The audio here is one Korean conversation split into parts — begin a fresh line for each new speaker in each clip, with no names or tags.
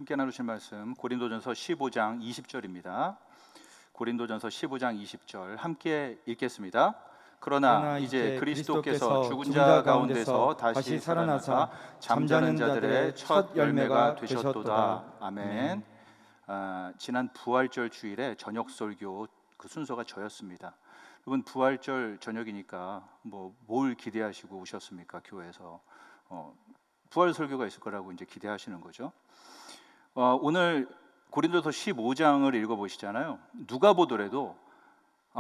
함께 나누실 말씀 고린도전서 15장 20절입니다. 고린도전서 15장 20절 함께 읽겠습니다. 그러나 이제 그리스도께서 죽은 자 가운데서 다시 살아나사 잠자는 자들의 첫 열매가 되셨도다. 아멘. 지난 부활절 주일에 저녁 설교 그 순서가 저였습니다. 여러분, 부활절 저녁이니까 뭘 기대하시고 오셨습니까? 교회에서 부활 설교가 있을 거라고 이제 기대하시는 거죠. 오늘 고린도서 15장을 읽어보시잖아요. 누가 보더라도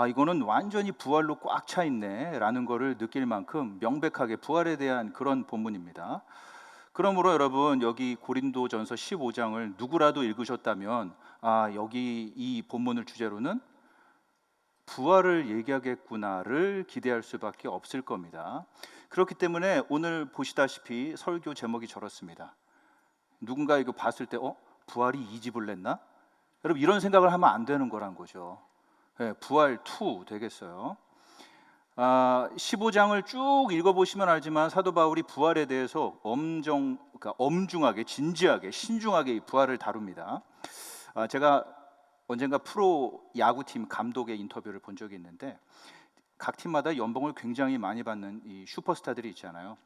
이거는 완전히 부활로 꽉 차 있네 라는 거를 느낄 만큼 명백하게 부활에 대한 그런 본문입니다. 그러므로 여러분, 여기 고린도전서 15장을 누구라도 읽으셨다면 여기 이 본문을 주제로는 부활을 얘기하겠구나를 기대할 수밖에 없을 겁니다. 그렇기 때문에 오늘 보시다시피 설교 제목이 저렇습니다. 누군가 이거 봤을 때 부활이 이 집을 냈나? 여러분, 이런 생각을 하면 안 되는 거란 거죠. 부활 2 되겠어요. 15장을 쭉 읽어보시면 알지만 사도 바울이 부활에 대해서 엄중하게, 진지하게, 신중하게 이 부활을 다룹니다. 제가 언젠가 프로 야구팀 감독의 인터뷰를 본 적이 있는데, 각 팀마다 연봉을 굉장히 많이 받는 이 슈퍼스타들이 있잖아요.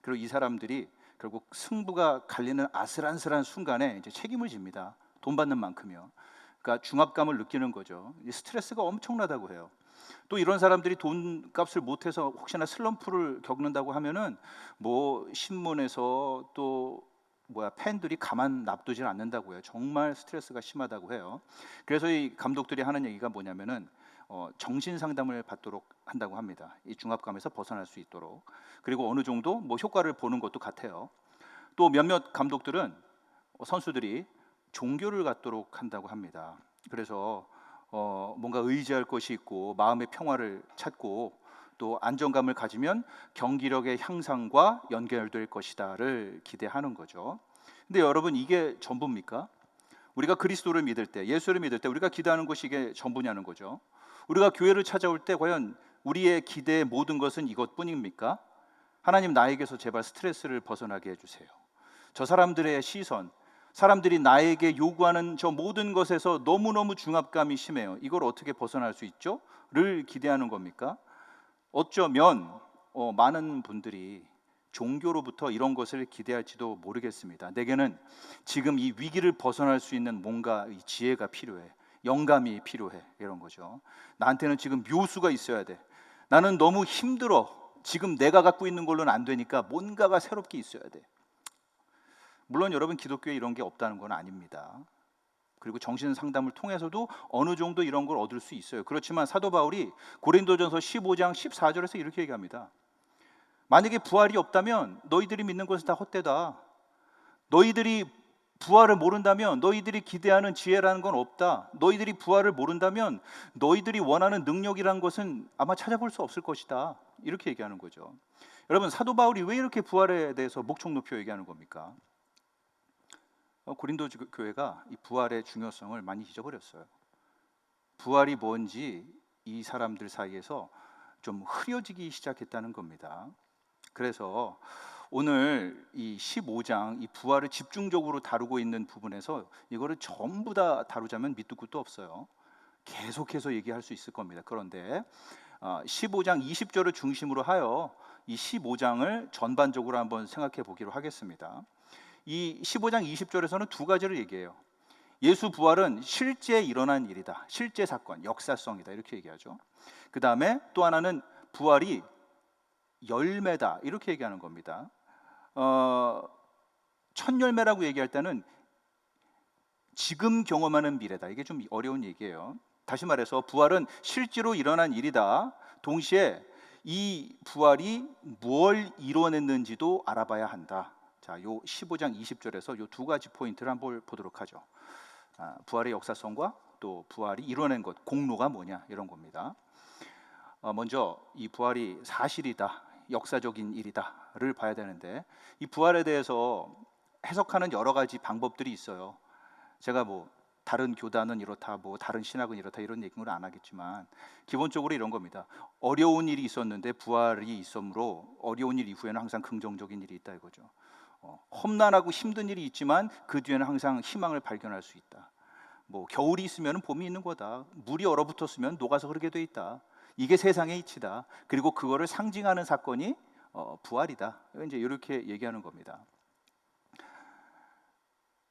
그리고 이 사람들이 결국 승부가 갈리는 아슬아슬한 순간에 이제 책임을 집니다. 돈 받는 만큼이요. 그러니까 중압감을 느끼는 거죠. 스트레스가 엄청나다고 해요. 또 이런 사람들이 돈값을 못해서 혹시나 슬럼프를 겪는다고 하면은 신문에서 또 팬들이 가만 놔두질 않는다고 해요. 정말 스트레스가 심하다고 해요. 그래서 이 감독들이 하는 얘기가 뭐냐면은 정신 상담을 받도록 한다고 합니다. 이 중압감에서 벗어날 수 있도록. 그리고 어느 정도 효과를 보는 것도 같아요. 또 몇몇 감독들은 선수들이 종교를 갖도록 한다고 합니다. 그래서 뭔가 의지할 것이 있고 마음의 평화를 찾고 또 안정감을 가지면 경기력의 향상과 연결될 것이다를 기대하는 거죠. 근데 여러분, 이게 전부입니까? 우리가 그리스도를 믿을 때, 예수를 믿을 때 우리가 기대하는 것이 이게 전부냐는 거죠. 우리가 교회를 찾아올 때 과연 우리의 기대의 모든 것은 이것뿐입니까? 하나님, 나에게서 제발 스트레스를 벗어나게 해주세요. 저 사람들의 시선, 사람들이 나에게 요구하는 저 모든 것에서 너무너무 중압감이 심해요. 이걸 어떻게 벗어날 수 있죠? 를 기대하는 겁니까? 어쩌면 많은 분들이 종교로부터 이런 것을 기대할지도 모르겠습니다. 내게는 지금 이 위기를 벗어날 수 있는 뭔가 이 지혜가 필요해. 영감이 필요해. 이런 거죠. 나한테는 지금 묘수가 있어야 돼. 나는 너무 힘들어. 지금 내가 갖고 있는 걸로는 안 되니까 뭔가가 새롭게 있어야 돼. 물론 여러분, 기독교에 이런 게 없다는 건 아닙니다. 그리고 정신 상담을 통해서도 어느 정도 이런 걸 얻을 수 있어요. 그렇지만 사도 바울이 고린도전서 15장 14절에서 이렇게 얘기합니다. 만약에 부활이 없다면 너희들이 믿는 것은 다 헛되다. 너희들이 부활을 모른다면 너희들이 기대하는 지혜라는 건 없다. 너희들이 부활을 모른다면 너희들이 원하는 능력이라는 것은 아마 찾아볼 수 없을 것이다. 이렇게 얘기하는 거죠. 여러분, 사도 바울이 왜 이렇게 부활에 대해서 목청 높여 얘기하는 겁니까? 고린도 교회가 이 부활의 중요성을 많이 잊어버렸어요. 부활이 뭔지 이 사람들 사이에서 좀 흐려지기 시작했다는 겁니다. 그래서 오늘 이 15장 이 부활을 집중적으로 다루고 있는 부분에서 이거를 전부 다 다루자면 밑도 끝도 없어요. 계속해서 얘기할 수 있을 겁니다. 그런데 15장 20절을 중심으로 하여 이 15장을 전반적으로 한번 생각해 보기로 하겠습니다. 이 15장 20절에서는 두 가지를 얘기해요. 예수 부활은 실제 일어난 일이다. 실제 사건, 역사성이다. 이렇게 얘기하죠. 그 다음에 또 하나는 부활이 열매다. 이렇게 얘기하는 겁니다. 첫 열매라고 얘기할 때는 지금 경험하는 미래다. 이게 좀 어려운 얘기예요. 다시 말해서 부활은 실제로 일어난 일이다. 동시에 이 부활이 뭘 이뤄냈는지도 알아봐야 한다. 자, 요 15장 20절에서 요 두 가지 포인트를 한번 보도록 하죠. 부활의 역사성과 또 부활이 이뤄낸 것, 공로가 뭐냐, 이런 겁니다. 먼저 이 부활이 사실이다, 역사적인 일이다를 봐야 되는데, 이 부활에 대해서 해석하는 여러 가지 방법들이 있어요. 제가 다른 교단은 이렇다, 다른 신학은 이렇다, 이런 얘기는 안 하겠지만 기본적으로 이런 겁니다. 어려운 일이 있었는데 부활이 있으므로 어려운 일 이후에는 항상 긍정적인 일이 있다, 이거죠. 험난하고 힘든 일이 있지만 그 뒤에는 항상 희망을 발견할 수 있다. 뭐 겨울이 있으면 봄이 있는 거다. 물이 얼어붙었으면 녹아서 흐르게 돼 있다. 이게 세상의 이치다. 그리고 그거를 상징하는 사건이 부활이다. 이제 이렇게 얘기하는 겁니다.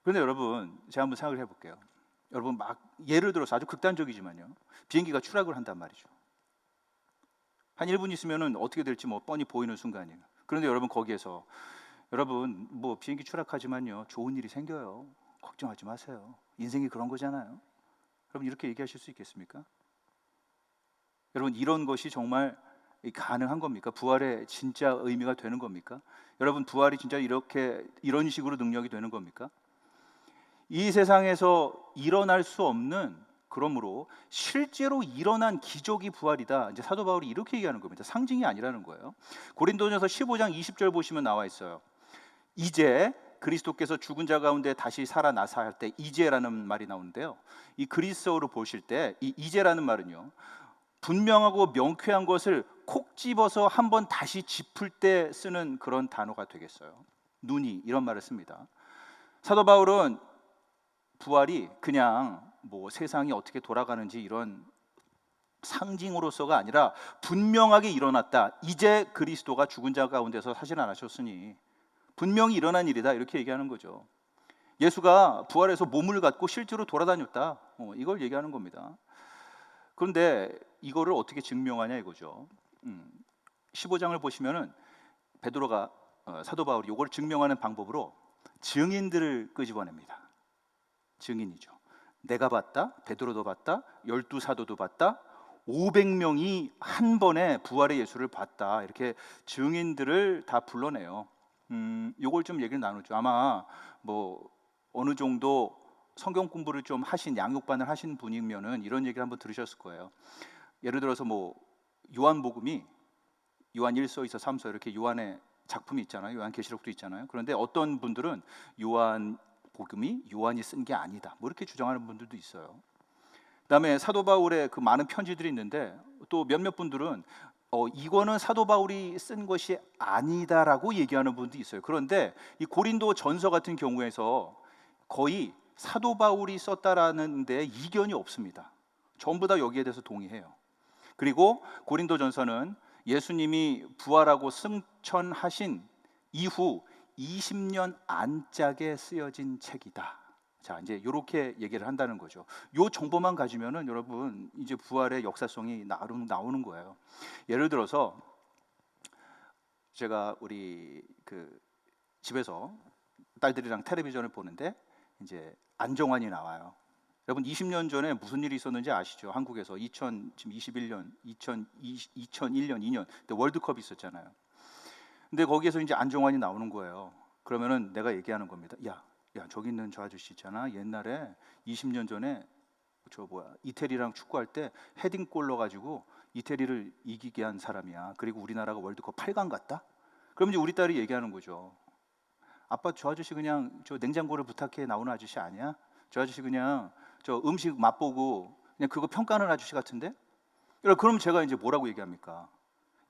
그런데 여러분, 제가 한번 생각을 해볼게요. 여러분, 막 예를 들어서 아주 극단적이지만요, 비행기가 추락을 한단 말이죠. 한 1분 있으면은 어떻게 될지 뭐 뻔히 보이는 순간이에요. 그런데 여러분, 거기에서 여러분, 뭐 비행기 추락하지만요, 좋은 일이 생겨요. 걱정하지 마세요. 인생이 그런 거잖아요. 여러분, 이렇게 얘기하실 수 있겠습니까? 여러분, 이런 것이 정말 가능한 겁니까? 부활의 진짜 의미가 되는 겁니까? 여러분, 부활이 진짜 이런 식으로 능력이 되는 겁니까? 이 세상에서 일어날 수 없는, 그러므로 실제로 일어난 기적이 부활이다. 이제 사도 바울이 이렇게 얘기하는 겁니다. 상징이 아니라는 거예요. 고린도전서 15장 20절 보시면 나와 있어요. 이제 그리스도께서 죽은 자 가운데 다시 살아나사 할 때 이제라는 말이 나오는데요. 이 그리스어로 보실 때 이 이제라는 말은요, 분명하고 명쾌한 것을 콕 집어서 한번 다시 짚을 때 쓰는 그런 단어가 되겠어요. 눈이 이런 말을 씁니다. 사도 바울은 부활이 그냥 뭐 세상이 어떻게 돌아가는지 이런 상징으로서가 아니라 분명하게 일어났다. 이제 그리스도가 죽은 자 가운데서 살아나셨으니 분명히 일어난 일이다. 이렇게 얘기하는 거죠. 예수가 부활해서 몸을 갖고 실제로 돌아다녔다. 이걸 얘기하는 겁니다. 그런데 이거를 어떻게 증명하냐 이거죠. 15장을 보시면은 베드로가 사도 바울이 이걸 증명하는 방법으로 증인들을 끄집어냅니다. 증인이죠. 내가 봤다, 베드로도 봤다, 12사도도 봤다, 500명이 한 번에 부활의 예수를 봤다. 이렇게 증인들을 다 불러내요. 요걸 좀 얘기를 나누죠. 아마 뭐 어느 정도 성경 공부를 좀 하신, 양육반을 하신 분이면은 이런 얘기를 한번 들으셨을 거예요. 예를 들어서 뭐 요한복음이 요한 1서, 2서, 3서 이렇게 요한의 작품이 있잖아요. 요한계시록도 있잖아요. 그런데 어떤 분들은 요한복음이 요한이 쓴 게 아니다, 뭐 이렇게 주장하는 분들도 있어요. 그다음에 사도 바울의 그 많은 편지들이 있는데 또 몇몇 분들은 이거는 사도 바울이 쓴 것이 아니다라고 얘기하는 분도 있어요. 그런데 이 고린도 전서 같은 경우에서 거의 사도 바울이 썼다라는 데 이견이 없습니다. 전부 다 여기에 대해서 동의해요. 그리고 고린도 전서는 예수님이 부활하고 승천하신 이후 20년 안짝에 쓰여진 책이다. 자, 이제 이렇게 얘기를 한다는 거죠. 요 정보만 가지면은 여러분 이제 부활의 역사성이 나오는 거예요. 예를 들어서 제가 우리 그 집에서 딸들이랑 텔레비전을 보는데 이제 안정환이 나와요. 여러분 20년 전에 무슨 일이 있었는지 아시죠? 한국에서 지금 21년, 2001년, 2년 때 월드컵이 있었잖아요. 근데 거기에서 이제 안정환이 나오는 거예요. 그러면은 내가 얘기하는 겁니다. 야, 저기 있는 저 아저씨 있잖아. 옛날에 20년 전에 이태리랑 축구할 때 헤딩골 넣어가지고 이태리를 이기게 한 사람이야. 그리고 우리나라가 월드컵 8강 갔다? 그럼 이제 우리 딸이 얘기하는 거죠. 아빠, 저 아저씨 그냥 저 냉장고를 부탁해 나오는 아저씨 아니야? 저 아저씨 그냥 저 음식 맛보고 그냥 그거 평가하는 아저씨 같은데? 그럼 제가 이제 뭐라고 얘기합니까?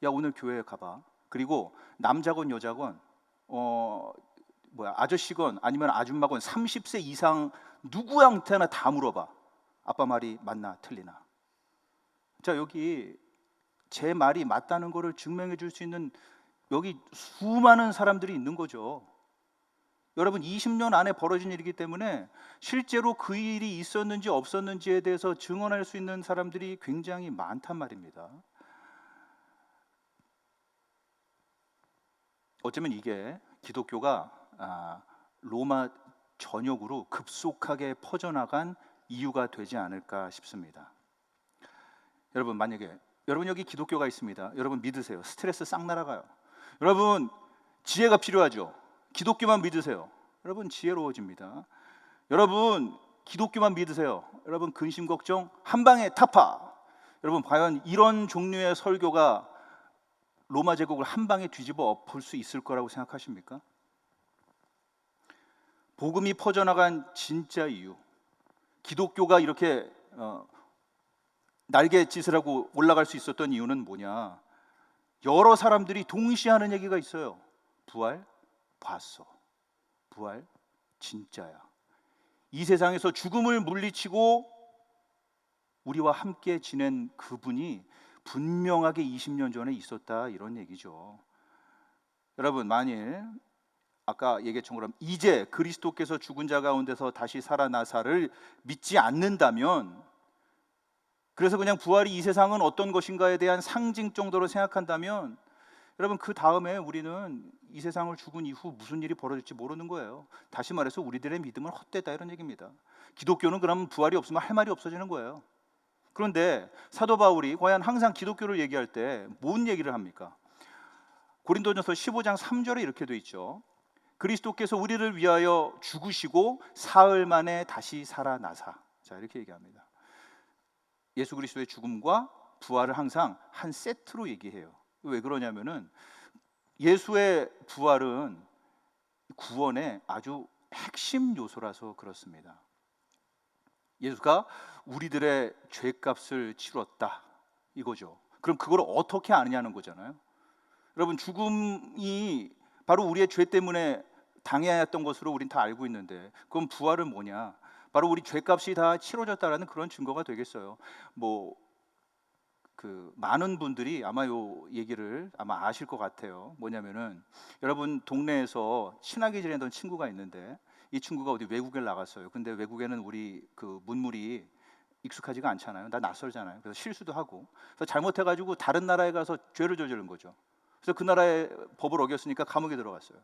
야, 오늘 교회에 가봐. 그리고 남자건 여자건 아저씨건 아니면 아줌마건 30세 이상 누구한테나 다 물어봐. 아빠 말이 맞나 틀리나? 자, 여기 제 말이 맞다는 거를 증명해 줄 수 있는 여기 수많은 사람들이 있는 거죠. 여러분 20년 안에 벌어진 일이기 때문에 실제로 그 일이 있었는지 없었는지에 대해서 증언할 수 있는 사람들이 굉장히 많단 말입니다. 어쩌면 이게 기독교가 로마 전역으로 급속하게 퍼져나간 이유가 되지 않을까 싶습니다. 여러분, 만약에 여러분 여기 기독교가 있습니다. 여러분 믿으세요. 스트레스 싹 날아가요. 여러분 지혜가 필요하죠. 기독교만 믿으세요. 여러분 지혜로워집니다. 여러분 기독교만 믿으세요. 여러분 근심 걱정 한 방에 타파. 여러분 과연 이런 종류의 설교가 로마 제국을 한 방에 뒤집어 엎을 수 있을 거라고 생각하십니까? 복음이 퍼져나간 진짜 이유, 기독교가 이렇게 날갯짓을 하고 올라갈 수 있었던 이유는 뭐냐? 여러 사람들이 동시에 하는 얘기가 있어요. 부활 봤어. 부활 진짜야. 이 세상에서 죽음을 물리치고 우리와 함께 지낸 그분이 분명하게 20년 전에 있었다, 이런 얘기죠. 여러분, 만일 아까 얘기했던 것처럼 이제 그리스도께서 죽은 자 가운데서 다시 살아나사를 믿지 않는다면, 그래서 그냥 부활이 이 세상은 어떤 것인가에 대한 상징 정도로 생각한다면, 여러분, 그 다음에 우리는 이 세상을 죽은 이후 무슨 일이 벌어질지 모르는 거예요. 다시 말해서 우리들의 믿음은 헛되다, 이런 얘기입니다. 기독교는 그럼 부활이 없으면 할 말이 없어지는 거예요. 그런데 사도 바울이 과연 항상 기독교를 얘기할 때 뭔 얘기를 합니까? 고린도전서 15장 3절에 이렇게 돼 있죠. 그리스도께서 우리를 위하여 죽으시고 사흘 만에 다시 살아나사. 자, 이렇게 얘기합니다. 예수 그리스도의 죽음과 부활을 항상 한 세트로 얘기해요. 왜 그러냐면은 예수의 부활은 구원의 아주 핵심 요소라서 그렇습니다. 예수가 우리들의 죄값을 치렀다, 이거죠. 그럼 그걸 어떻게 아느냐는 거잖아요. 여러분, 죽음이 바로 우리의 죄 때문에 당해야 했던 것으로 우린 다 알고 있는데, 그럼 부활은 뭐냐? 바로 우리 죄값이 다 치러졌다라는 그런 증거가 되겠어요. 많은 분들이 아마 요 얘기를 아마 아실 것 같아요. 뭐냐면은 여러분, 동네에서 친하게 지내던 친구가 있는데, 이 친구가 어디 외국에 나갔어요. 근데 외국에는 우리 그 문물이 익숙하지가 않잖아요. 나 낯설잖아요. 그래서 실수도 하고, 그래서 잘못해가지고 다른 나라에 가서 죄를 저지른 거죠. 그래서 그 나라의 법을 어겼으니까 감옥에 들어갔어요.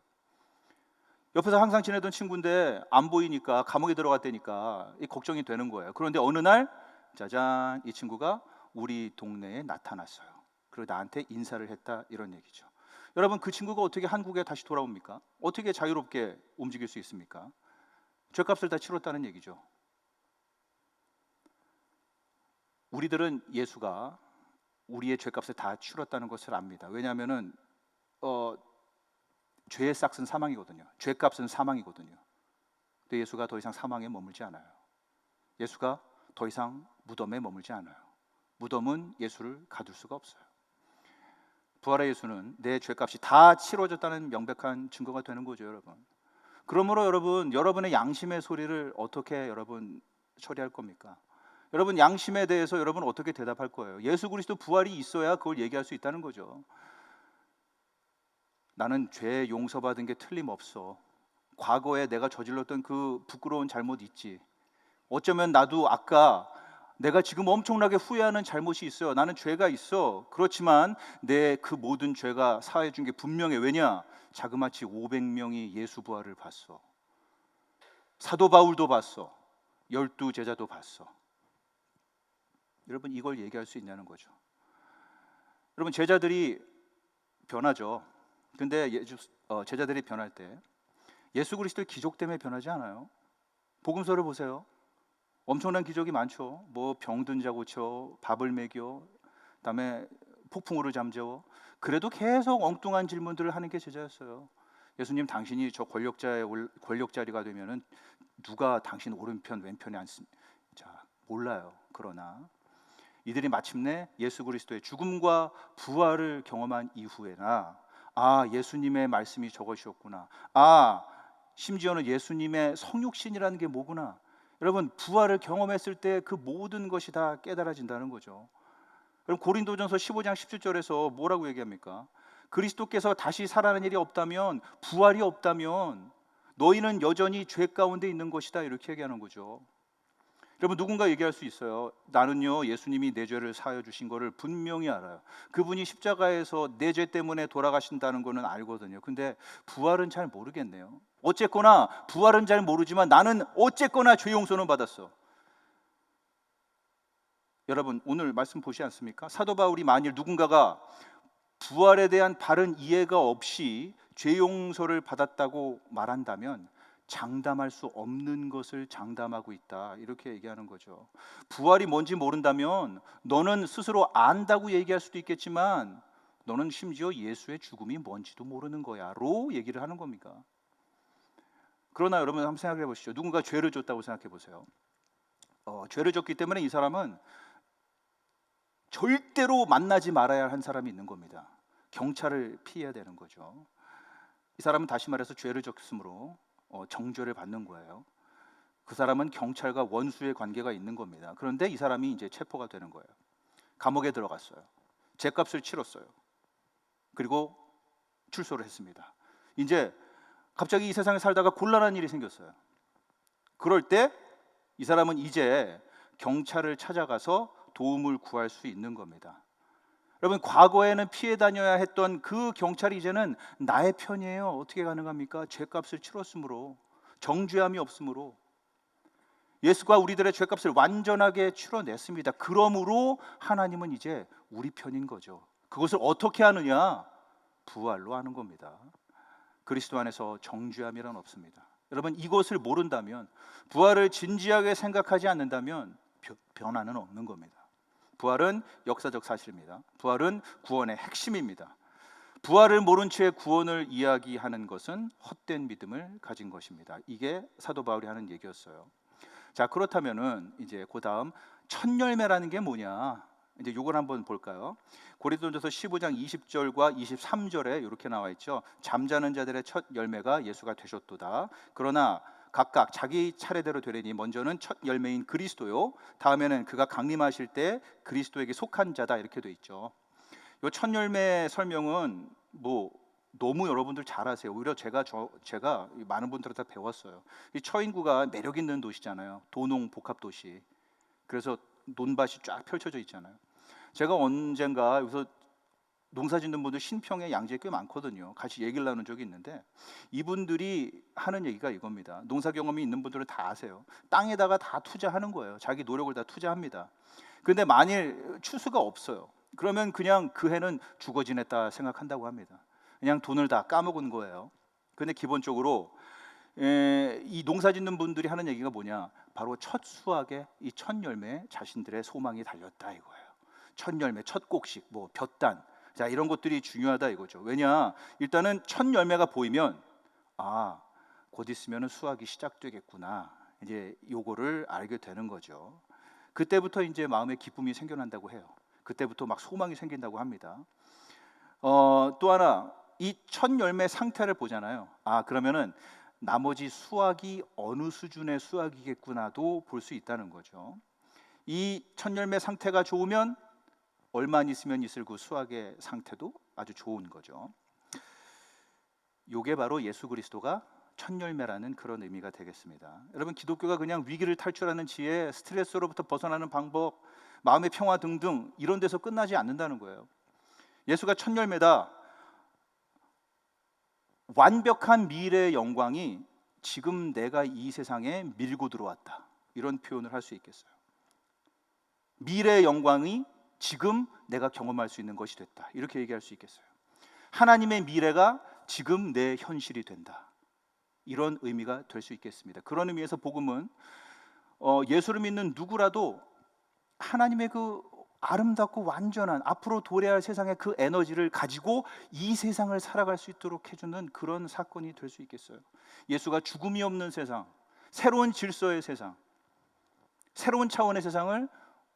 옆에서 항상 지내던 친구인데 안 보이니까 감옥에 들어갔다니까 이 걱정이 되는 거예요. 그런데 어느 날 짜잔, 이 친구가 우리 동네에 나타났어요. 그리고 나한테 인사를 했다, 이런 얘기죠. 여러분, 그 친구가 어떻게 한국에 다시 돌아옵니까? 어떻게 자유롭게 움직일 수 있습니까? 죄값을 다 치렀다는 얘기죠. 우리들은 예수가 우리의 죄값을 다 치렀다는 것을 압니다. 왜냐하면은 죄의 싹은 사망이거든요. 죄값은 사망이거든요. 근데 예수가 더 이상 사망에 머물지 않아요. 예수가 더 이상 무덤에 머물지 않아요. 무덤은 예수를 가둘 수가 없어요. 부활의 예수는 내 죄값이 다 치러졌다는 명백한 증거가 되는 거죠, 여러분. 그러므로 여러분, 여러분의 양심의 소리를 어떻게 여러분 처리할 겁니까? 여러분, 양심에 대해서 여러분 어떻게 대답할 거예요? 예수 그리스도 부활이 있어야 그걸 얘기할 수 있다는 거죠. 나는 죄 용서받은 게 틀림없어. 과거에 내가 저질렀던 그 부끄러운 잘못 있지. 어쩌면 나도 아까 내가 지금 엄청나게 후회하는 잘못이 있어요. 나는 죄가 있어. 그렇지만 내 그 모든 죄가 사해 준 게 분명해. 왜냐? 자그마치 500명이 예수 부활을 봤어. 사도 바울도 봤어. 12 제자도 봤어. 여러분, 이걸 얘기할 수 있냐는 거죠. 여러분, 제자들이 변하죠. 근데 제자들이 변할 때 예수 그리스도의 기적 때문에 변하지 않아요. 복음서를 보세요. 엄청난 기적이 많죠. 병든 자 고쳐, 밥을 먹여, 그다음에 폭풍우를 잠재워. 그래도 계속 엉뚱한 질문들을 하는 게 제자였어요. 예수님, 당신이 저 권력 자리가 되면은 누가 당신 오른편 왼편에 앉습니까? 자, 몰라요. 그러나 이들이 마침내 예수 그리스도의 죽음과 부활을 경험한 이후에나, 예수님의 말씀이 저것이었구나. 심지어는 예수님의 성육신이라는 게 뭐구나. 여러분, 부활을 경험했을 때 그 모든 것이 다 깨달아진다는 거죠. 여러분, 고린도전서 15장 17절에서 뭐라고 얘기합니까? 그리스도께서 다시 살아나는 일이 없다면, 부활이 없다면 너희는 여전히 죄 가운데 있는 것이다, 이렇게 얘기하는 거죠. 여러분, 누군가 얘기할 수 있어요. 나는요, 예수님이 내 죄를 사하여 주신 거를 분명히 알아요. 그분이 십자가에서 내 죄 때문에 돌아가신다는 거는 알거든요. 근데 부활은 잘 모르겠네요. 어쨌거나 부활은 잘 모르지만 나는 어쨌거나 죄 용서는 받았어. 여러분, 오늘 말씀 보시지 않습니까? 사도 바울이 만일 누군가가 부활에 대한 바른 이해가 없이 죄 용서를 받았다고 말한다면 장담할 수 없는 것을 장담하고 있다, 이렇게 얘기하는 거죠. 부활이 뭔지 모른다면 너는 스스로 안다고 얘기할 수도 있겠지만 너는 심지어 예수의 죽음이 뭔지도 모르는 거야로 얘기를 하는 겁니까? 그러나 여러분, 한번 생각해 보시죠. 누군가 죄를 졌다고 생각해 보세요. 죄를 졌기 때문에 이 사람은 절대로 만나지 말아야 할 사람이 있는 겁니다. 경찰을 피해야 되는 거죠. 이 사람은 다시 말해서 죄를 졌으므로 정죄를 받는 거예요. 그 사람은 경찰과 원수의 관계가 있는 겁니다. 그런데 이 사람이 이제 체포가 되는 거예요. 감옥에 들어갔어요. 죗값을 치렀어요. 그리고 출소를 했습니다. 이제 갑자기 이 세상에 살다가 곤란한 일이 생겼어요. 그럴 때 이 사람은 이제 경찰을 찾아가서 도움을 구할 수 있는 겁니다. 여러분, 과거에는 피해 다녀야 했던 그 경찰이 이제는 나의 편이에요. 어떻게 가능합니까? 죗값을 치렀으므로, 정죄함이 없으므로. 예수가 우리들의 죗값을 완전하게 치러냈습니다. 그러므로 하나님은 이제 우리 편인 거죠. 그것을 어떻게 하느냐? 부활로 하는 겁니다. 그리스도 안에서 정죄함이란 없습니다. 여러분, 이것을 모른다면, 부활을 진지하게 생각하지 않는다면 변화는 없는 겁니다. 부활은 역사적 사실입니다. 부활은 구원의 핵심입니다. 부활을 모른 채 구원을 이야기하는 것은 헛된 믿음을 가진 것입니다. 이게 사도 바울이 하는 얘기였어요. 자, 그렇다면은 이제 그 다음 첫 열매라는 게 뭐냐? 이제 요걸 한번 볼까요? 고린도전서 15장 20절과 23절에 이렇게 나와 있죠. 잠자는 자들의 첫 열매가 예수가 되셨도다. 그러나 각각 자기 차례대로 되리니 먼저는 첫 열매인 그리스도요, 다음에는 그가 강림하실 때 그리스도에게 속한 자다, 이렇게 돼 있죠. 요 첫 열매 설명은 뭐 너무 여러분들 잘 아세요. 오히려 제가 많은 분들한테 배웠어요. 이 처인구가 매력 있는 도시잖아요. 도농 복합 도시. 그래서 논밭이 쫙 펼쳐져 있잖아요. 제가 언젠가 여기서 농사 짓는 분들 신평에 양지에 꽤 많거든요. 같이 얘기를 나눈 적이 있는데 이분들이 하는 얘기가 이겁니다. 농사 경험이 있는 분들은 다 아세요. 땅에다가 다 투자하는 거예요. 자기 노력을 다 투자합니다. 그런데 만일 추수가 없어요. 그러면 그냥 그 해는 죽어 지냈다 생각한다고 합니다. 그냥 돈을 다 까먹은 거예요. 근데 기본적으로 이 농사 짓는 분들이 하는 얘기가 뭐냐? 바로 첫 수확에 이 첫 열매에 자신들의 소망이 달렸다 이거예요. 첫 열매, 첫 곡식, 뭐 볕단, 자, 이런 것들이 중요하다 이거죠. 왜냐? 일단은 첫 열매가 보이면 곧 있으면 수확이 시작되겠구나. 이제 요거를 알게 되는 거죠. 그때부터 이제 마음에 기쁨이 생겨난다고 해요. 그때부터 막 소망이 생긴다고 합니다. 또 하나, 이 첫 열매 상태를 보잖아요. 그러면은 나머지 수확이 어느 수준의 수확이겠구나도 볼 수 있다는 거죠. 이 첫 열매 상태가 좋으면 얼마 있으면 있을 그 수확의 상태도 아주 좋은 거죠. 요게 바로 예수 그리스도가 첫 열매라는 그런 의미가 되겠습니다. 여러분, 기독교가 그냥 위기를 탈출하는 지혜, 스트레스로부터 벗어나는 방법, 마음의 평화 등등 이런 데서 끝나지 않는다는 거예요. 예수가 첫 열매다. 완벽한 미래의 영광이 지금 내가 이 세상에 밀고 들어왔다, 이런 표현을 할 수 있겠어요. 미래의 영광이 지금 내가 경험할 수 있는 것이 됐다, 이렇게 얘기할 수 있겠어요. 하나님의 미래가 지금 내 현실이 된다, 이런 의미가 될 수 있겠습니다. 그런 의미에서 복음은 예수를 믿는 누구라도 하나님의 그 아름답고 완전한 앞으로 도래할 세상의 그 에너지를 가지고 이 세상을 살아갈 수 있도록 해주는 그런 사건이 될 수 있겠어요. 예수가 죽음이 없는 세상, 새로운 질서의 세상, 새로운 차원의 세상을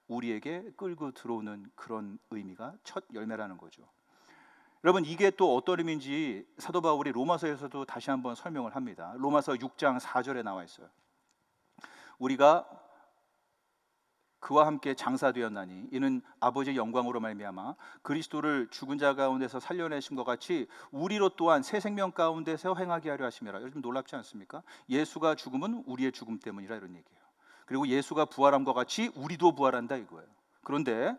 우리에게 끌고 들어오는 그런 의미가 첫 열매라는 거죠. 여러분, 이게 또 어떤 의미인지 사도 바울이 로마서에서도 다시 한번 설명을 합니다. 로마서 6장 4절에 나와 있어요. 우리가 그와 함께 장사되었나니 이는 아버지의 영광으로 말미암아 그리스도를 죽은 자 가운데서 살려내신 것 같이 우리로 또한 새 생명 가운데서 행하게 하려 하심이라. 요즘 놀랍지 않습니까? 예수가 죽음은 우리의 죽음 때문이라, 이런 얘기예요. 그리고 예수가 부활함과 같이 우리도 부활한다 이거예요. 그런데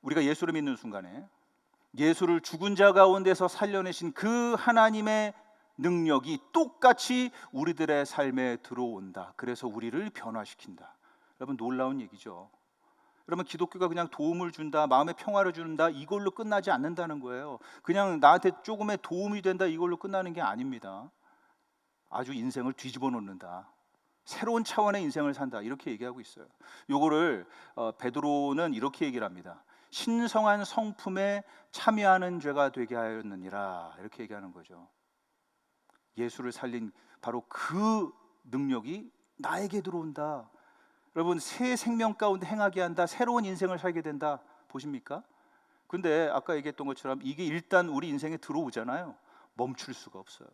우리가 예수를 믿는 순간에 예수를 죽은 자 가운데서 살려내신 그 하나님의 능력이 똑같이 우리들의 삶에 들어온다. 그래서 우리를 변화시킨다. 여러분, 놀라운 얘기죠. 여러분, 기독교가 그냥 도움을 준다, 마음의 평화를 준다, 이걸로 끝나지 않는다는 거예요. 그냥 나한테 조금의 도움이 된다, 이걸로 끝나는 게 아닙니다. 아주 인생을 뒤집어 놓는다, 새로운 차원의 인생을 산다, 이렇게 얘기하고 있어요. 요거를 베드로는 이렇게 얘기를 합니다. 신성한 성품에 참여하는 죄가 되게 하였느니라, 이렇게 얘기하는 거죠. 예수를 살린 바로 그 능력이 나에게 들어온다. 여러분, 새 생명 가운데 행하게 한다, 새로운 인생을 살게 된다, 보십니까? 근데 아까 얘기했던 것처럼 이게 일단 우리 인생에 들어오잖아요. 멈출 수가 없어요.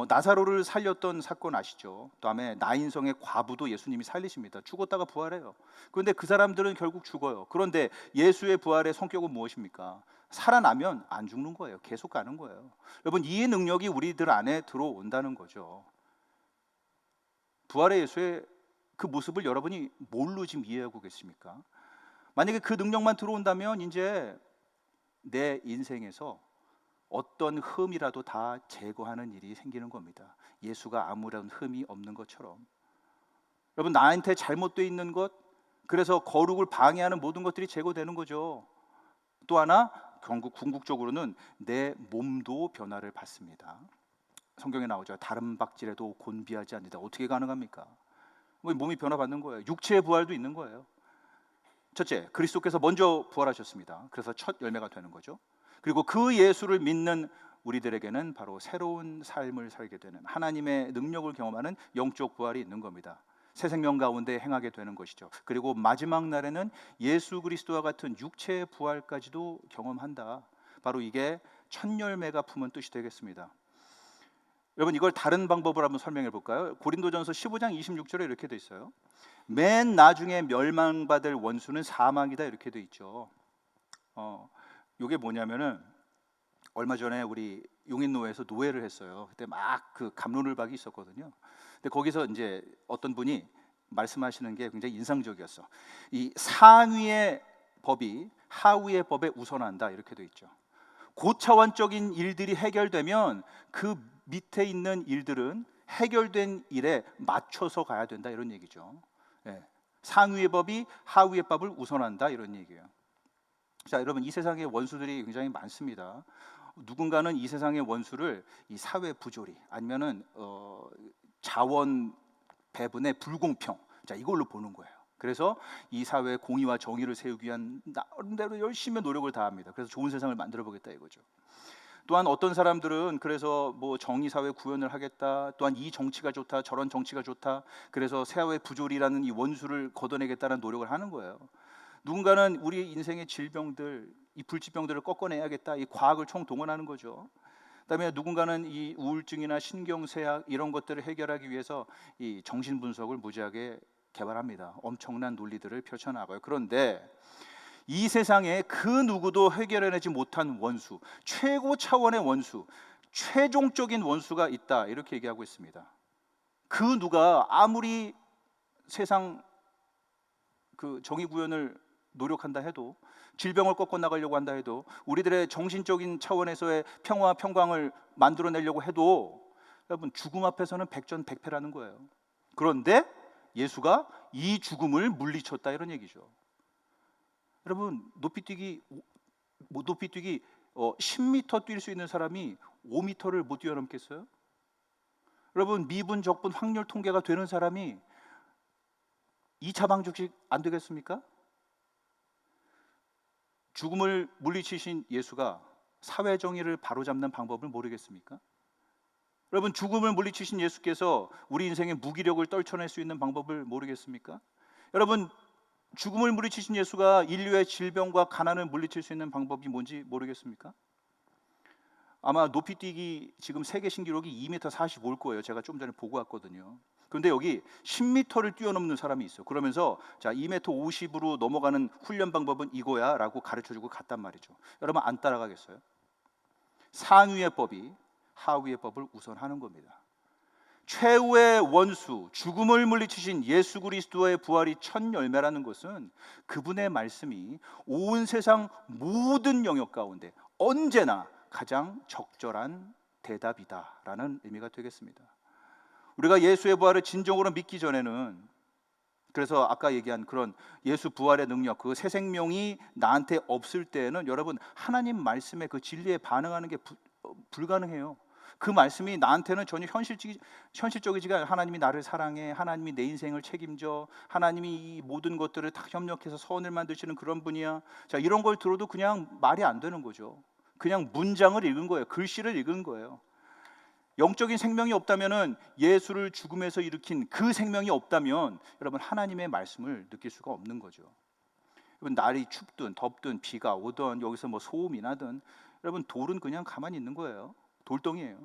나사로를 살렸던 사건 아시죠? 그다음에 나인성의 과부도 예수님이 살리십니다. 죽었다가 부활해요. 그런데 그 사람들은 결국 죽어요. 그런데 예수의 부활의 성격은 무엇입니까? 살아나면 안 죽는 거예요. 계속 가는 거예요. 여러분, 이 능력이 우리들 안에 들어온다는 거죠. 부활의 예수의 그 모습을 여러분이 뭘로 지금 이해하고 계십니까? 만약에 그 능력만 들어온다면 이제 내 인생에서 어떤 흠이라도 다 제거하는 일이 생기는 겁니다. 예수가 아무런 흠이 없는 것처럼. 여러분, 나한테 잘못되어 있는 것, 그래서 거룩을 방해하는 모든 것들이 제거되는 거죠. 또 하나, 궁극적으로는 내 몸도 변화를 받습니다. 성경에 나오죠. 다른 박질에도 곤비하지 않는다. 어떻게 가능합니까? 몸이 변화받는 거예요. 육체의 부활도 있는 거예요. 첫째, 그리스도께서 먼저 부활하셨습니다. 그래서 첫 열매가 되는 거죠. 그리고 그 예수를 믿는 우리들에게는 바로 새로운 삶을 살게 되는, 하나님의 능력을 경험하는 영적 부활이 있는 겁니다. 새 생명 가운데 행하게 되는 것이죠. 그리고 마지막 날에는 예수 그리스도와 같은 육체의 부활까지도 경험한다. 바로 이게 첫 열매가 품은 뜻이 되겠습니다. 여러분, 이걸 다른 방법으로 한번 설명해 볼까요? 고린도전서 15장 26절에 이렇게 돼 있어요. 맨 나중에 멸망받을 원수는 사망이다, 이렇게 돼 있죠. 이게 뭐냐면은, 얼마 전에 우리 용인노회에서 노회를 했어요. 그때 막 그 갑론을박이 있었거든요. 근데 거기서 이제 어떤 분이 말씀하시는 게 굉장히 인상적이었어. 이 상위의 법이 하위의 법에 우선한다, 이렇게 돼 있죠. 고차원적인 일들이 해결되면 그 밑에 있는 일들은 해결된 일에 맞춰서 가야 된다, 이런 얘기죠. 상위의 법이 하위의 법을 우선한다, 이런 얘기예요. 자, 여러분, 이 세상에 원수들이 굉장히 많습니다. 누군가는 이 세상의 원수를 이 사회 부조리, 아니면은 자원 배분의 불공평, 자, 이걸로 보는 거예요. 그래서 이 사회의 공의와 정의를 세우기 위한 나름대로 열심히 노력을 다합니다. 그래서 좋은 세상을 만들어 보겠다, 이거죠. 또한 어떤 사람들은 그래서 뭐 정의사회 구현을 하겠다, 또한 이 정치가 좋다, 저런 정치가 좋다, 그래서 사회 부조리라는 이 원수를 걷어내겠다는 노력을 하는 거예요. 누군가는 우리 인생의 질병들, 이 불치병들을 꺾어내야겠다, 이 과학을 총동원하는 거죠. 그다음에 누군가는 이 우울증이나 신경쇠약 이런 것들을 해결하기 위해서 이 정신분석을 무지하게 개발합니다. 엄청난 논리들을 펼쳐나가요. 그런데 이 세상에 그 누구도 해결해내지 못한 원수, 최고 차원의 원수, 최종적인 원수가 있다, 이렇게 얘기하고 있습니다. 그 누가 아무리 세상 그 정의 구현을 노력한다 해도, 질병을 꺾어 나가려고 한다 해도, 우리들의 정신적인 차원에서의 평화와 평강을 만들어내려고 해도, 여러분, 죽음 앞에서는 백전백패라는 거예요. 그런데 예수가 이 죽음을 물리쳤다, 이런 얘기죠. 여러분, 높이뛰기 10m 뛸 수 있는 사람이 5m를 못 뛰어넘겠어요? 여러분, 미분 적분 확률 통계가 되는 사람이 2차 방정식 안 되겠습니까? 죽음을 물리치신 예수가 사회 정의를 바로잡는 방법을 모르겠습니까? 여러분, 죽음을 물리치신 예수께서 우리 인생의 무기력을 떨쳐낼 수 있는 방법을 모르겠습니까? 여러분, 죽음을 물리치신 예수가 인류의 질병과 가난을 물리칠 수 있는 방법이 뭔지 모르겠습니까? 아마 높이뛰기 지금 세계 신기록이 2m 45일 거예요. 제가 좀 전에 보고 왔거든요. 그런데 여기 10m를 뛰어넘는 사람이 있어. 그러면서 자, 2m 50으로 넘어가는 훈련 방법은 이거야 라고 가르쳐주고 갔단 말이죠. 여러분, 안 따라가겠어요? 상위의 법이 하위의 법을 우선하는 겁니다. 최후의 원수, 죽음을 물리치신 예수 그리스도의 부활이 첫 열매라는 것은 그분의 말씀이 온 세상 모든 영역 가운데 언제나 가장 적절한 대답이다라는 의미가 되겠습니다. 우리가 예수의 부활을 진정으로 믿기 전에는, 그래서 아까 얘기한 그런 예수 부활의 능력, 그 새 생명이 나한테 없을 때에는 여러분, 하나님 말씀에 그 진리에 반응하는 게 불가능해요. 그 말씀이 나한테는 전혀 현실적이지가 않아요. 하나님이 나를 사랑해, 하나님이 내 인생을 책임져, 하나님이 이 모든 것들을 다 협력해서 선을 만드시는 그런 분이야. 자, 이런 걸 들어도 그냥 말이 안 되는 거죠. 그냥 문장을 읽은 거예요. 글씨를 읽은 거예요. 영적인 생명이 없다면은, 예수를 죽음에서 일으킨 그 생명이 없다면 여러분, 하나님의 말씀을 느낄 수가 없는 거죠. 여러분, 날이 춥든 덥든 비가 오든 여기서 뭐 소음이 나든, 여러분, 돌은 그냥 가만히 있는 거예요. 돌덩이에요.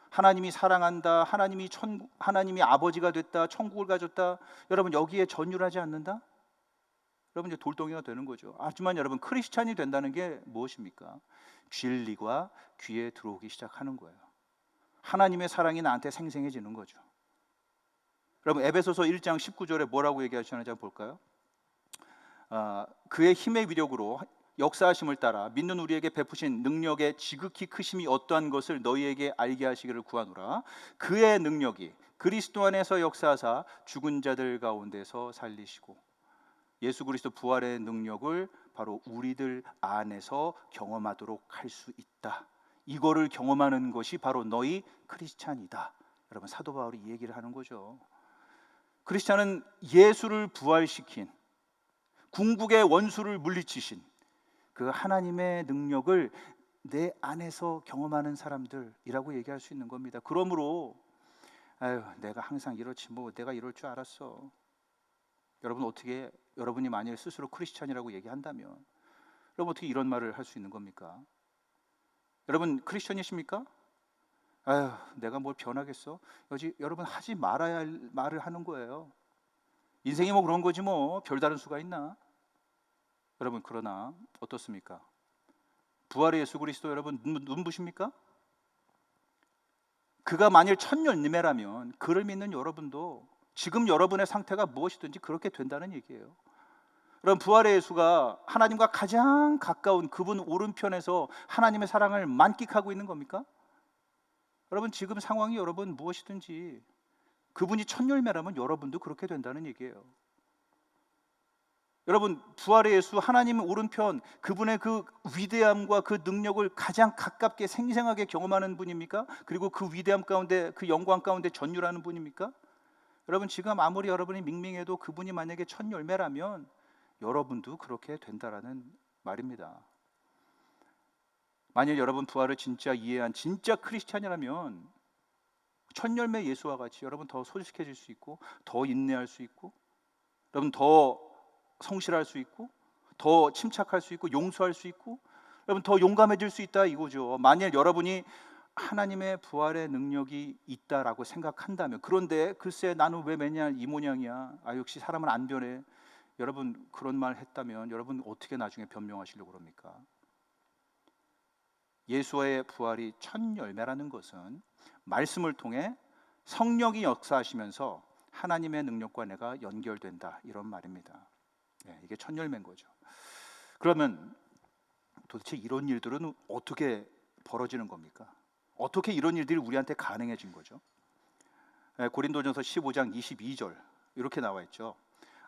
하나님이 사랑한다, 하나님이 아버지가 됐다, 천국을 가졌다. 여러분 여기에 전율하지 않는다? 여러분 이제 돌덩이가 되는 거죠. 하지만 여러분 크리스찬이 된다는 게 무엇입니까? 진리가 귀에 들어오기 시작하는 거예요. 하나님의 사랑이 나한테 생생해지는 거죠. 여러분 에베소서 1장 19절에 뭐라고 얘기하시는지 한번 볼까요? 그의 힘의 위력으로 역사하심을 따라 믿는 우리에게 베푸신 능력의 지극히 크심이 어떠한 것을 너희에게 알게 하시기를 구하노라. 그의 능력이 그리스도 안에서 역사하사 죽은 자들 가운데서 살리시고, 예수 그리스도 부활의 능력을 바로 우리들 안에서 경험하도록 할 수 있다. 이거를 경험하는 것이 바로 너희 크리스찬이다. 여러분 사도 바울이 이 얘기를 하는 거죠. 크리스찬은 예수를 부활시킨, 궁극의 원수를 물리치신 그 하나님의 능력을 내 안에서 경험하는 사람들이라고 얘기할 수 있는 겁니다. 그러므로 내가 항상 이렇지 뭐 내가 이럴 줄 알았어. 여러분이 만일 스스로 크리스찬이라고 얘기한다면 여러분 어떻게 이런 말을 할 수 있는 겁니까? 여러분 크리스찬이십니까? 내가 뭘 변하겠어? 여러분 하지 말아야 할 말을 하는 거예요. 인생이 뭐 그런 거지 뭐 별다른 수가 있나? 여러분 그러나 어떻습니까? 부활의 예수 그리스도 여러분 눈부십니까? 그가 만일 첫 열매라면 그를 믿는 여러분도 지금 여러분의 상태가 무엇이든지 그렇게 된다는 얘기예요. 여러분 부활의 예수가 하나님과 가장 가까운 그분 오른편에서 하나님의 사랑을 만끽하고 있는 겁니까? 여러분 지금 상황이 여러분 무엇이든지 그분이 첫 열매라면 여러분도 그렇게 된다는 얘기예요. 여러분 부활의 예수 하나님 오른편 그분의 그 위대함과 그 능력을 가장 가깝게 생생하게 경험하는 분입니까? 그리고 그 위대함 가운데 그 영광 가운데 전율하는 분입니까? 여러분 지금 아무리 여러분이 밍밍해도 그분이 만약에 첫 열매라면 여러분도 그렇게 된다라는 말입니다. 만일 여러분 부활을 진짜 이해한 진짜 크리스찬이라면 첫 열매 예수와 같이 여러분 더 솔직해질 수 있고 더 인내할 수 있고 여러분 더 성실할 수 있고 더 침착할 수 있고 용서할 수 있고 여러분 더 용감해질 수 있다 이거죠. 만일 여러분이 하나님의 부활의 능력이 있다라고 생각한다면, 그런데 글쎄 나는 왜 맨날 이 모양이야, 역시 사람은 안 변해, 여러분 그런 말 했다면 여러분 어떻게 나중에 변명하시려고 그럽니까? 예수의 부활이 첫 열매라는 것은 말씀을 통해 성령이 역사하시면서 하나님의 능력과 내가 연결된다 이런 말입니다. 이게 첫 열매인 거죠. 그러면 도대체 이런 일들은 어떻게 벌어지는 겁니까? 어떻게 이런 일들이 우리한테 가능해진 거죠? 고린도전서 15장 22절 이렇게 나와 있죠.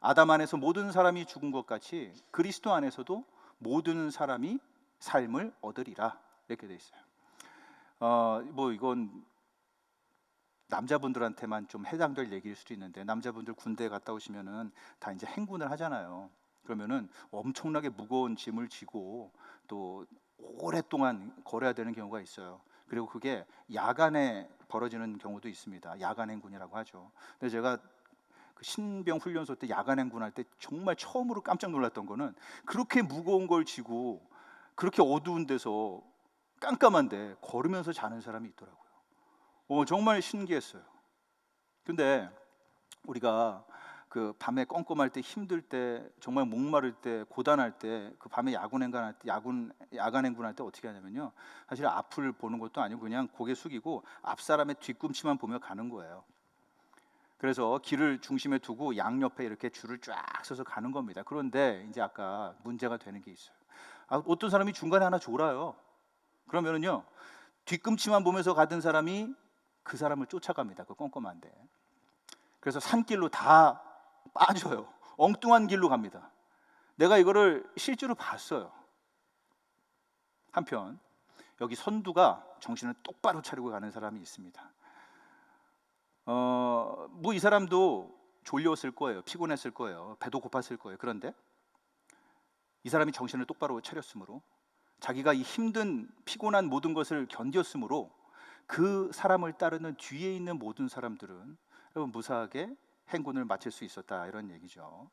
아담 안에서 모든 사람이 죽은 것 같이 그리스도 안에서도 모든 사람이 삶을 얻으리라 이렇게 돼 있어요. 뭐 이건 남자분들한테만 좀 해당될 얘기일 수도 있는데, 남자분들 군대에 갔다 오시면은 다 이제 행군을 하잖아요. 그러면은 엄청나게 무거운 짐을 지고 또 오랫동안 걸어야 되는 경우가 있어요. 그리고 그게 야간에 벌어지는 경우도 있습니다. 야간 행군이라고 하죠. 근데 제가 그 신병 훈련소 때 야간 행군할 때 정말 처음으로 깜짝 놀랐던 거는 그렇게 무거운 걸 지고 그렇게 어두운 데서 깜깜한데 걸으면서 자는 사람이 있더라고요. 정말 신기했어요. 근데 우리가 그 밤에 껌껌할 때, 힘들 때, 정말 목마를 때, 고단할 때, 그 밤에 야간 행군할 때 어떻게 하냐면요, 사실 앞을 보는 것도 아니고 그냥 고개 숙이고 앞 사람의 뒤꿈치만 보며 가는 거예요. 그래서 길을 중심에 두고 양옆에 이렇게 줄을 쫙 서서 가는 겁니다. 그런데 이제 아까 문제가 되는 게 있어요. 어떤 사람이 중간에 하나 졸아요. 그러면은요, 뒤꿈치만 보면서 가던 사람이 그 사람을 쫓아갑니다. 그 껌껌한데. 그래서 산길로 다 빠져요. 엉뚱한 길로 갑니다. 내가 이거를 실제로 봤어요. 한편 여기 선두가 정신을 똑바로 차리고 가는 사람이 있습니다. 뭐 이 사람도 졸렸을 거예요. 피곤했을 거예요. 배도 고팠을 거예요. 그런데 이 사람이 정신을 똑바로 차렸으므로, 자기가 이 힘든 피곤한 모든 것을 견뎠으므로 그 사람을 따르는 뒤에 있는 모든 사람들은 여러분 무사하게 행군을 마칠 수 있었다 이런 얘기죠.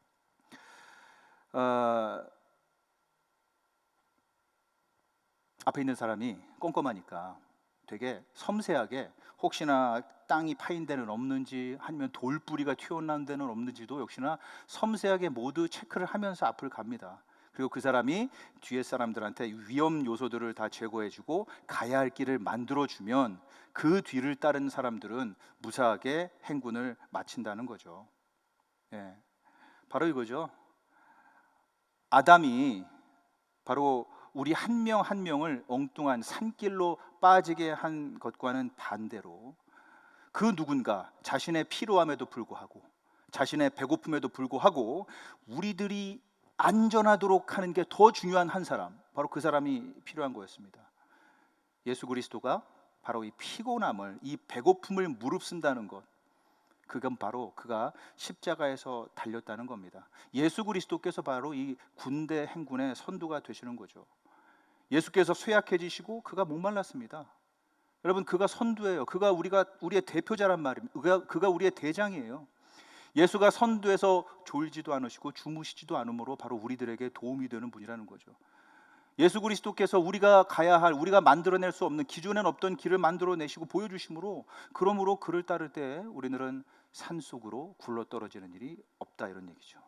앞에 있는 사람이 꼼꼼하니까 되게 섬세하게 혹시나 땅이 파인 데는 없는지 아니면 돌뿌리가 튀어나온 데는 없는지도 역시나 섬세하게 모두 체크를 하면서 앞을 갑니다. 그리고 그 사람이 뒤에 사람들한테 위험 요소들을 다 제거해주고 가야 할 길을 만들어주면 그 뒤를 따른 사람들은 무사하게 행군을 마친다는 거죠. 예, 바로 이거죠. 아담이 바로 우리 한 명 한 명을 엉뚱한 산길로 빠지게 한 것과는 반대로 그 누군가 자신의 피로함에도 불구하고 자신의 배고픔에도 불구하고 우리들이 안전하도록 하는 게 더 중요한 한 사람, 바로 그 사람이 필요한 거였습니다. 예수 그리스도가 바로 이 피곤함을, 이 배고픔을 무릅쓴다는 것, 그건 바로 그가 십자가에서 달렸다는 겁니다. 예수 그리스도께서 바로 이 군대 행군의 선두가 되시는 거죠. 예수께서 쇠약해지시고 그가 목말랐습니다. 여러분, 그가 선두예요. 그가 우리의 대표자란 말입니다. 그가 우리의 대장이에요. 예수가 선두에서 졸지도 않으시고 주무시지도 않으므로 바로 우리들에게 도움이 되는 분이라는 거죠. 예수 그리스도께서 우리가 가야 할, 우리가 만들어낼 수 없는, 기존엔 없던 길을 만들어내시고 보여주심으로, 그러므로 그를 따를 때 우리들은 산속으로 굴러떨어지는 일이 없다, 이런 얘기죠.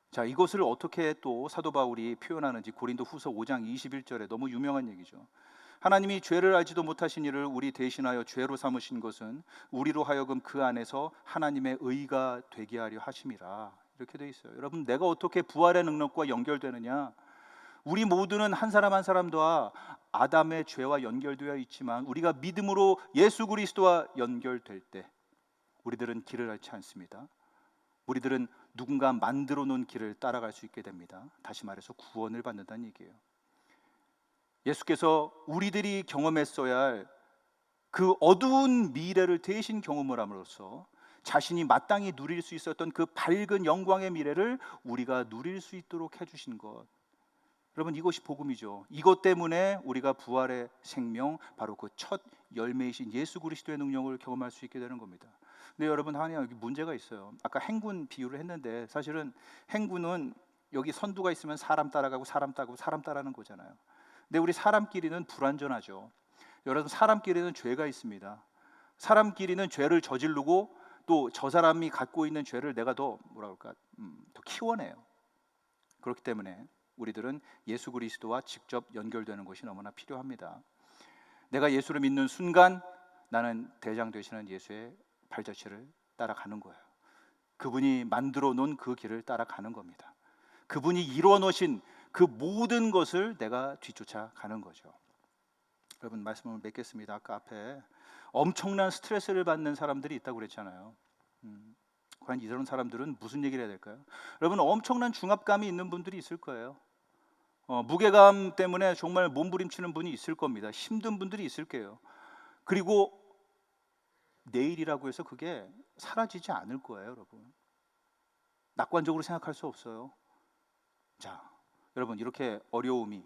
자, 이것을 어떻게 또 사도 바울이 표현하는지 고린도 후서 5장 21절에 너무 유명한 얘기죠. 하나님이 죄를 알지도 못하신 이를 우리 대신하여 죄로 삼으신 것은 우리로 하여금 그 안에서 하나님의 의가 되게 하려 하심이라, 이렇게 돼 있어요. 여러분, 내가 어떻게 부활의 능력과 연결되느냐? 우리 모두는 한 사람 한 사람과 아담의 죄와 연결되어 있지만 우리가 믿음으로 예수 그리스도와 연결될 때 우리들은 길을 잃지 않습니다. 우리들은 누군가 만들어 놓은 길을 따라갈 수 있게 됩니다. 다시 말해서 구원을 받는다는 얘기예요. 예수께서 우리들이 경험했어야 할 그 어두운 미래를 대신 경험을 함으로써 자신이 마땅히 누릴 수 있었던 그 밝은 영광의 미래를 우리가 누릴 수 있도록 해주신 것, 여러분, 이것이 복음이죠. 이것 때문에 우리가 부활의 생명, 바로 그 첫 열매이신 예수 그리스도의 능력을 경험할 수 있게 되는 겁니다. 근데 여러분, 하나 여기 문제가 있어요. 아까 행군 비유를 했는데 사실은 행군은 여기 선두가 있으면 사람 따라가고 사람 따고 사람 따라는 거잖아요. 근데 우리 사람끼리는 불완전하죠. 여러분, 사람끼리는 죄가 있습니다. 사람끼리는 죄를 저지르고 또 저 사람이 갖고 있는 죄를 내가 더 더 키워내요. 그렇기 때문에 우리들은 예수 그리스도와 직접 연결되는 것이 너무나 필요합니다. 내가 예수를 믿는 순간 나는 대장 되시는 예수의 발자취를 따라가는 거예요. 그분이 만들어 놓은 그 길을 따라가는 겁니다. 그분이 이루어 놓으신 그 모든 것을 내가 뒤쫓아가는 거죠. 여러분, 말씀을 맺겠습니다. 아까 앞에 엄청난 스트레스를 받는 사람들이 있다고 그랬잖아요. 과연 이런 사람들은 무슨 얘기를 해야 될까요? 여러분, 엄청난 중압감이 있는 분들이 있을 거예요. 무게감 때문에 정말 몸부림치는 분이 있을 겁니다. 힘든 분들이 있을 거예요. 그리고 내일이라고 해서 그게 사라지지 않을 거예요, 여러분. 낙관적으로 생각할 수 없어요. 자, 여러분, 이렇게 어려움이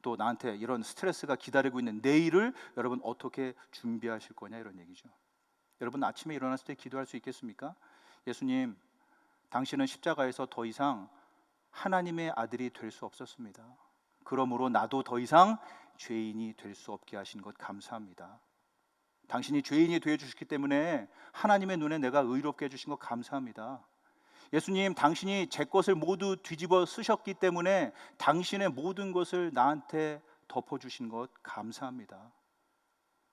또 나한테 이런 스트레스가 기다리고 있는 내일을 여러분 어떻게 준비하실 거냐, 이런 얘기죠. 여러분, 아침에 일어났을 때 기도할 수 있겠습니까? 예수님, 당신은 십자가에서 더 이상 하나님의 아들이 될 수 없었습니다. 그러므로 나도 더 이상 죄인이 될 수 없게 하신 것 감사합니다. 당신이 죄인이 되어 주셨기 때문에 하나님의 눈에 내가 의롭게 해주신 것 감사합니다. 예수님, 당신이 제 것을 모두 뒤집어 쓰셨기 때문에 당신의 모든 것을 나한테 덮어주신 것 감사합니다.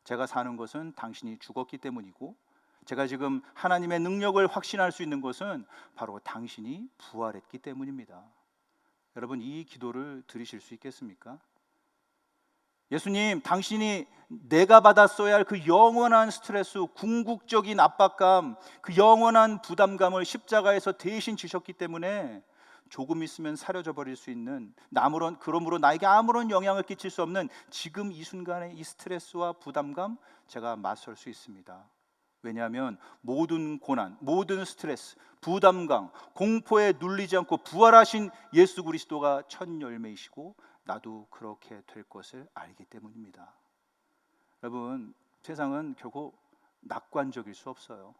제가 사는 것은 당신이 죽었기 때문이고 제가 지금 하나님의 능력을 확신할 수 있는 것은 바로 당신이 부활했기 때문입니다. 여러분, 이 기도를 드리실 수 있겠습니까? 예수님, 당신이 내가 받았어야 할 그 영원한 스트레스, 궁극적인 압박감, 그 영원한 부담감을 십자가에서 대신 지셨기 때문에 조금 있으면 사려져 버릴 수 있는, 그러므로 나에게 아무런 영향을 끼칠 수 없는 지금 이 순간의 이 스트레스와 부담감, 제가 맞설 수 있습니다. 왜냐하면 모든 고난, 모든 스트레스, 부담감, 공포에 눌리지 않고 부활하신 예수 그리스도가 첫 열매이시고 나도 그렇게 될 것을 알기 때문입니다. 여러분, 세상은 결코 낙관적일 수 없어요.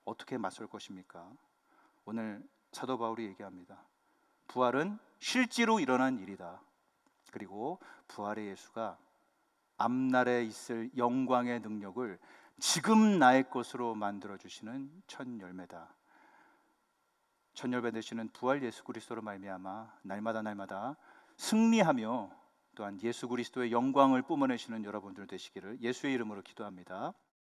어떻게 맞설 것입니까? 오늘 사도 바울이 얘기합니다. 부활은 실제로 일어난 일이다. 그리고 부활의 예수가 앞날에 있을 영광의 능력을 지금 나의 것으로 만들어 주시는 첫 열매다. 첫 열매 되시는 부활 예수 그리스도로 말미암아 날마다 승리하며 또한 예수 그리스도의 영광을 뿜어내시는 여러분들 되시기를 예수의 이름으로 기도합니다.